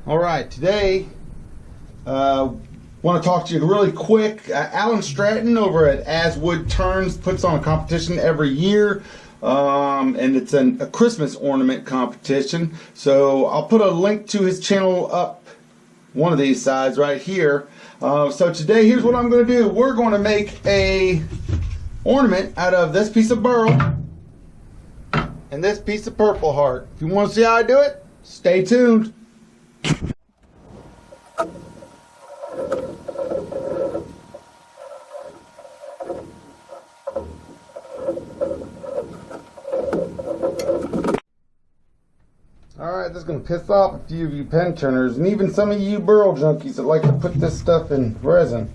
All right, today want to talk to you really quick. Alan Stratton over at As Wood Turns puts on a competition every year, and it's a Christmas ornament competition. So I'll put a link to his channel up one of these sides right here. So today, here's what I'm going to do. We're going to make a ornament out of this piece of Burl and this piece of purple heart. If you want to see how I do it, stay tuned. Alright, this is going to piss off a few of you pen turners and even some of you Burl junkies that like to put this stuff in resin.